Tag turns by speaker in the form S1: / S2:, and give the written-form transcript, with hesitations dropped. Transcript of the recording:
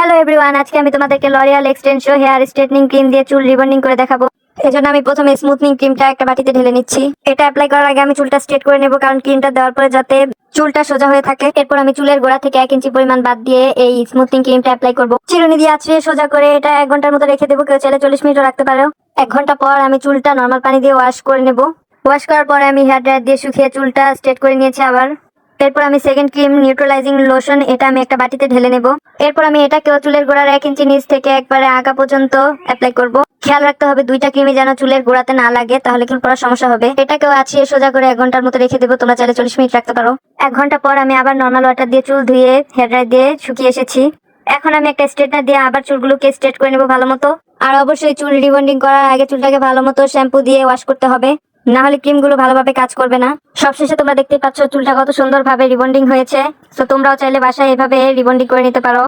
S1: Hello everyone, আজকে আমি তোমাদেরকে লরিয়াল এক্সটেনশো হেয়ার স্ট্রেটনিং ক্রিম দিয়ে চুল রিবন্ডিং করে দেখাবো। এজন্য আমি প্রথমে স্মুথনিং ক্রিমটা একটা বাটিতে ঢেলে নিচ্ছি। এটা অ্যাপ্লাই করার আগে আমি চুলটা স্ট্রেট করে নেব, কারণ ক্রিমটা দেওয়ার পরে যাতে চুলটা সোজা হয়ে থাকে। এরপর আমি চুলের গোড়া থেকে 1 ইঞ্চি পরিমাণ বাদ দিয়ে এই স্মুথনিং ক্রিমটা অ্যাপ্লাই করব। চিরুনি দিয়ে আঁচড়িয়ে সোজা করে এটা 1 ঘন্টার মতো রেখে দেবো, কেউ চাইলে 40 মিনিটও রাখতে পারো। 1 ঘন্টা পর আমি চুলটা নর্মাল পানি দিয়ে ওয়াশ করে নেব। ওয়াশ করার পরে আমি হেয়ার ড্রায়ার দিয়ে শুকিয়ে চুলটা স্ট্রেট করে নিয়েছি আবার। এরপর আমি সেকেন্ড ক্রিম নিউট্রালাইজিং লোশন এটা আমি একটা বাটিতে ঢেলে নেব। এরপর আমি এটাকেও চুলের গোড়ার 1 ইঞ্চি নিচ থেকে একবারে আগা পর্যন্ত অ্যাপ্লাই করব। খেয়াল রাখতে হবে দুইটা ক্রিমই যেন চুলের গোড়াতে না লাগে, তাহলে চুল পড়ার সমস্যা হবে। এটাকেও আছিয়ে সোজা করে 1 ঘন্টার মতো রেখে দেবো, তোমরা চাইলে 40 মিনিট রাখতে পারো। 1 ঘন্টা পর আমি আবার নর্মাল ওয়াটার দিয়ে চুল ধুয়ে হেয়ার ড্রায়ার দিয়ে শুকিয়ে এসেছি। এখন আমি একটা স্ট্রেটনার দিয়ে আবার চুলগুলোকে স্ট্রেট করে নেবো ভালো মতো। আর অবশ্যই চুল রিবন্ডিং করার আগে চুলটাকে ভালো মতো শ্যাম্পু দিয়ে ওয়াশ করতে হবে, না হলে ক্রিমগুলো ভালোভাবে কাজ করবে না। সবশেষে তোমরা দেখতে পাচ্ছ চুলটা কত সুন্দরভাবে রিবন্ডিং হয়েছে। তো তোমরাও চাইলে বাসায় এভাবে রিবন্ডিং করে নিতে পারো।